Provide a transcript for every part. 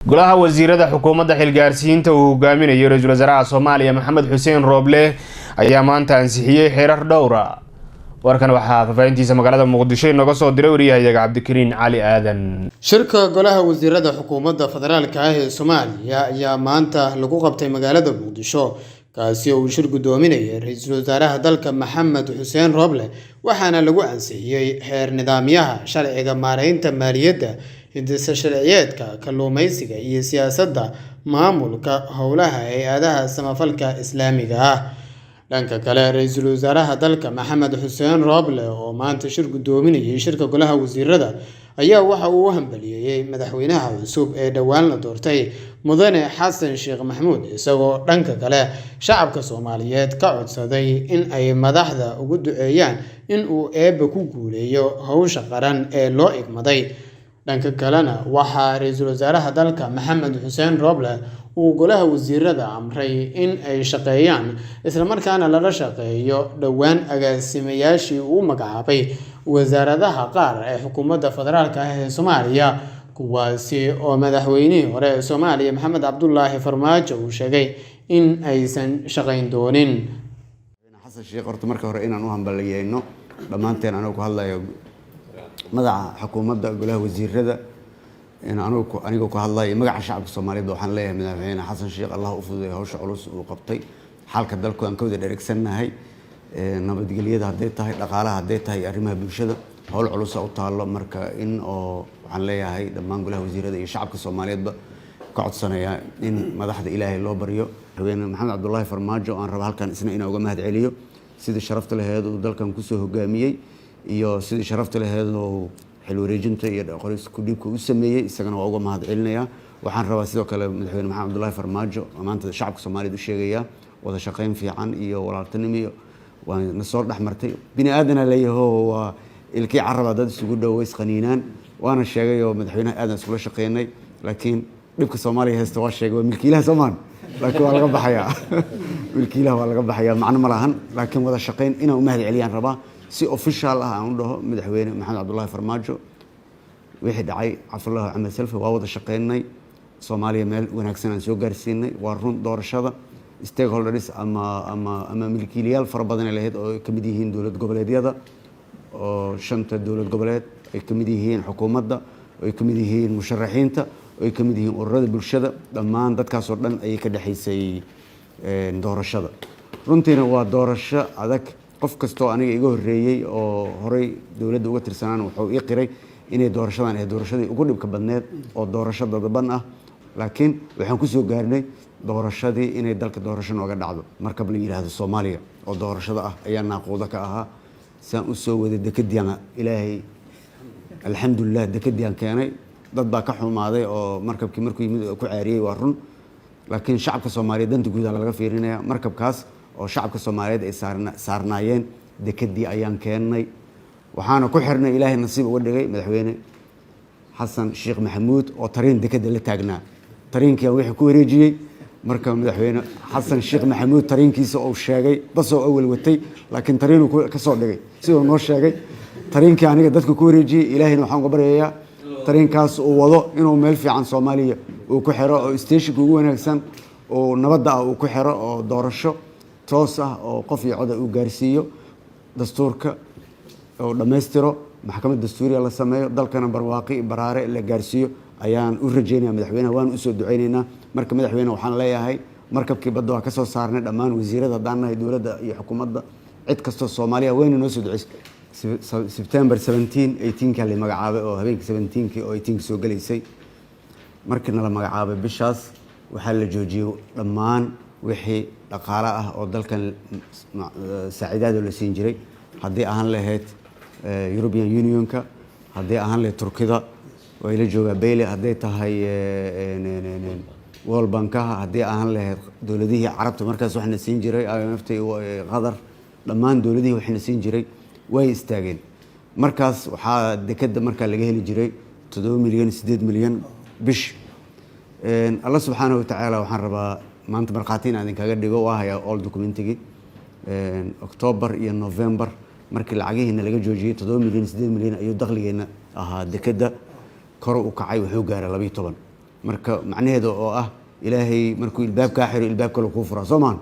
golaha wasiirada xukuumadda xilgaarsiinta uu hogaaminayo ra'iisul wasaaraha Soomaaliya Maxamed Xuseen Rooble ayaa maanta ansixiyay xeerar dhowr ah. warkan waxaa faafayntiisa magaalada Muqdisho inaga soo diray wariyahayaga Cabdikariin Cali Aadan. shirka golaha wasiirada xukuumadda federaalka ah ee Soomaaliya ayaa maanta lagu qabtay magaalada Muqdisho kaasi oo uu shir gudoominayay ra'iisul wasaaraha dalka Maxamed Xuseen Rooble waxaana lagu ansixiyay xeer nidaamyaha sharciga maareynta maaliyadda hindisa sharciyeedka kalluumaysiga iyo siyaasadda maamulka howlaha hay'adaha samafalka islaamiga ah. dhanka kale ra'iisul wasaaraha dalka Maxamed Xuseen Rooble oo maanta shir gudoominayay shirka golaha wasiirada ayaa waxa uu hambaliyay madaxweynaha cusub ee dhawaan la doortay mudane Xasan Sheekh Maxamuud isagoo dhanka kale shacabka Soomaaliyeed ka codsaday in ay madaxda ugu duceeyaan in uu eebba ku guuleeyo hawsha qaran ee loo igmaday. dhanka kalena waxaa ra'iisul wasaaraha dalka Maxamed Xuseen Rooble uu golaha wasiirada amray in ay shaqeeyaan isla markaana laga shaqeeyo dhawaan agaasimayaashii uu magacaabay wasaaradaha qaar ee xukuumadda federaalka ah ee Soomaaliya kuwaasi oo madaxweynihii hore ee Soomaaliya Maxamed Cabdullaahi Farmaajo uu sheegay in aysan shaqeyn doonin. xasan sheekh horta marka hore inaan u hambalyeeyno dhamaanteen anagu ku hadlayo madaxa xukuumadda golaha wasiirada in anigu ku hadlayo magaca shacabka Soomaaliyeed waxaan leeyahay madaxweyne Xasan Sheekh Allah u fududeeyo hawsha culus uu qabtay xalka dalku aan ka wada dhereegsanahay nabadgelyada haday tahay dhaqaalaha haday tahay arrimaha bulshada hawl culus u taalo marka in oo waxaan leeyahay dhammaan golaha wasiirada iyo shacabka Soomaaliyeedba ka codsanaya in madaxda Ilaahay loo bariyo madaxweyne Maxamed Cabdullaahi Farmaajo aan rabo halkan isna inuu uga mahad celiyo sidii sharafta lahayd uu dalkan ku soo hogaamiyay iyo sidii sharafta lahayd oo xil wareejinta iyo qoris ku dhibka u sameeyay isagana waa uga mahad celinaya. waxaan rabaa sidoo kale madaxweyne Maxamed Cabdullaahi Farmaajo maanta shacabka Soomaaliyeed u sheegaya wada shaqeyn fiican iyo walaaltinimo waana soo dhaxmartay bini aadana leeyahay waa ilkii carab dad isugu dhaweys qaniinaan waana sheegay oo madaxweynaha aadan isula shaqeynay laakiin dhibka Soomaaliya haysta waa sheegay waa milkiilaha Soomaaliya laakiin waa laga baxayaa milkiilaha waa laga baxayaa macna ma lahan laakiin wada shaqeyn inaan u mahad celiyaan rabaa si official ah aan u dhaho madaxweyne Maxamed Cabdullaahi Farmaajo wixii dhacay Cabdullaahi Axmed Salfi waa wada shaqeynay Soomaaliya meel wanaagsan aan soo gaarsiinay waa run doorashada stakeholders ama milkiilayaal fara badan lahayd oo kamid yihiin dawlad goboleedyada oo shanta dawlad goboleed ay kamid yihiin xukuumadda oo ay kamid yihiin musharaxiinta oo ay kamid yihiin ururada bulshada dhammaan dadkaas oo dhan ay ka dhaxaysay doorashada. runtiina waa doorasho adag qof kastoo aniga iga horeeyay oo horay dawladda uga tirsanaan wuxuu ii qiray inay doorashadan ay doorashadii ugu dhibka badneed oo doorasho dadban ah laakiin waxaan ku soo gaarnay doorashadii inay dalka doorasho nooga dhacdo marka la yiraahdo Soomaaliya oo doorashada ah ayaa naaqooda ka ahaa saan u soo wada dekadiina Ilaahay alxamdulillah dekadiyan keenay dad baa ka xumaaday oo markabkii markuu yimid ku caariyay waa run laakiin shacabka Soomaaliyeed danta guud laga fiirinaya markabkaas oo shacabka Soomaaliyeed ay saarnaayeen dekadii ayaan keenay waxaana ku xirnay Ilaahay nasiib uga dhigay madaxweyne Xasan Sheekh Maxamuud oo tareen dekada la taagnaa tareenkii wixii ku wareejiyay marka madaxweyne Xasan Sheekh Maxamuud tareenkiisa oo sheegay basoo awal watay laakiin tareenu ka soo dhigay sidoo noo sheegay tareenkii aniga dadka ku wareejiyay Ilaahayna waxaan uga baryayaa tareenkaas uu wado inuu meel fiican Soomaaliya uu ku xiro oo station ugu wanaagsan oo nabadda ah uu ku xiro oo doorasho toos ah oo qof iyo cod uu gaarsiiyo dastuurka oo dhameystiro maxkamad dastuuriga la sameeyo dalkana barwaaqi baraare la gaarsiiyo ayaan u rajeynayaa madaxweynaha waan u soo duceynaynaa marka madaxweyne waxaan leeyahay markabkii badda waa ka soo saarnay dhammaan wasiirada daanahay dawladda iyo xukuumadda cid kasta Soomaaliya wayna noo soo duceysay September 17 18 la magacaabay oo habeenkii 17 oo 18 soo galeysay markii la magacaabay bishaas waxaa la joojiyay dhammaan wixii dhaqaale ah oo dalkan saaciidada la siin jiray haddii ahaan lahayd European Unionka haddii ahaan lahayd Turkida way la joogaa Bailey haddii tahay World Bankaha haddii ahaan lahayd dawladihii carabta markaas waxna siin jiray IMF Qatar dhammaan dawladihii waxna siin jiray way istaageen markaas waxaa dekada markaa laga heli jiray 7 milyan 8 milyan bish Allah subhanahu wa ta'ala waxaan rabaa maanta marqaatiin aan kaga dhigo waa haya all documentigi October iyo November markii lacagihiina laga joojiyay 7 milyan 8 milyan ayuu dakhligeena ahaa dekada kor u kacay wuxuu gaaray 12 marka macnaheedu oo ah ilaahay markuu ilbaab ka xiro ilbaab kale ku furo Soomaan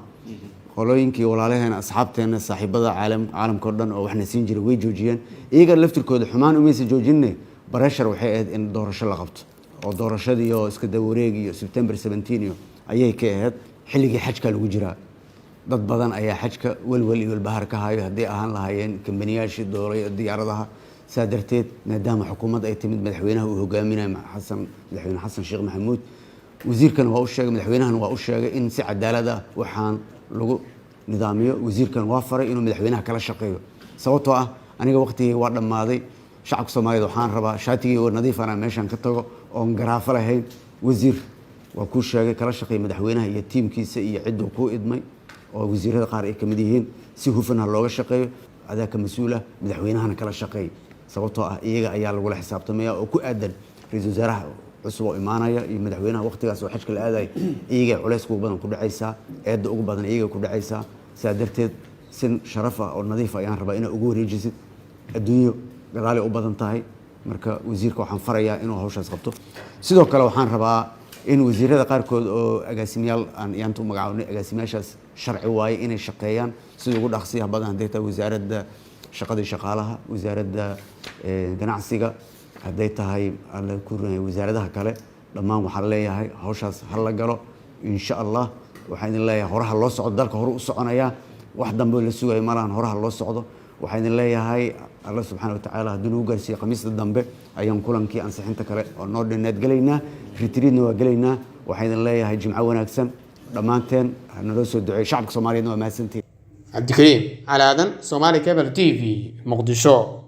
qolooyinkii walaalaheena asxaabteena saaxiibada caalamka oo dhan oo waxna siin jiray way joojiyeen iyaga laftirkooda xumaan uma sii joojinay barashar waxay ahayd in doorasho la qabto oo doorashadii oo iska dawareeg iyo September 17 ayay ka ahayd xilligii xajka lagu jiraa dad badan ayaa xajka walwal iyo bahar ka hayo hadii ahaan lahaayeen kambaniyaashi doolay diyaaradaha saadarteed maadaama xukuumadda ay timid madaxweynaha uu hogaaminayo madaxweyne xasan sheekh maxamuud wasiirkan waa u sheegay madaxweynahan waa u sheegay in si cadaalad ah waxaan lagu nidaamiyo wasiirkan waa faray inuu madaxweynaha kala shaqeeyo sababtoo ah aniga waqtigii waa dhamaaday shacabka Soomaaliyeed waxaan rabaa shaatigii oo nadiif ah meeshan ka tago oo garaafo lahayn wasiir waa ku sheegay kala shaqeey madaxweynaha iyo tiimkiisa iyo ciduu ku idmay oo wasiirada qaar ay kamid yihiin si hufan looga shaqeeyo adaa ka mas'uul ah madaxweynahana kala shaqeey sababtoo ah iyaga ayaa lagu la xisaabtamaya oo ku aadan ra'iisul wasaaraha cusub oo imaanaya iyo madaxweynaha waqtigaas oo xajka la aaday iyaga culays ugu badan ku dhacaysa eed ugu badan iyaga ku dhacaysa saadarteed sin sharaf ah oo nadiif ayaan rabaa inay ugu wareejisid adduunyo gadaal u badan tahay marka wasiirka waxaan farayaa inuu hawshaas qabto sidoo kale waxaan rabaa in wasiirada qaarkood oo agaasimayaal aan yaantu magacaabnay agaasimayaashaas sharci waaye inay shaqeeyaan sida ugu dhaqsiyaha badan haday tahay wasaaradda shaqada shaqaalaha wasaaradda ganacsiga haday tahay alla ku runay wasaaradaha kale dhammaan waxaan leeyahay hawshaas hal la galo insha Allah waxaan idin leeyahay horaha loo socdo dalka hore u soconaya wax dambe la sugayo malaan horaha loo socdo waxaan idin leeyahay Allah subhanahu wa ta'ala haduu u gaarsiyo khamiista dambe ayaan kulankii ansixinta kale oo noo dhinaad galeynaa retreatna waa galeynaa waxaan idin leeyahay jimco wanaagsan dhamaanteen naloo soo duceeyo shacabka Soomaaliyeed waa mahadsantiin Cabdikariim Calaadan Somali Cable TV Muqdisho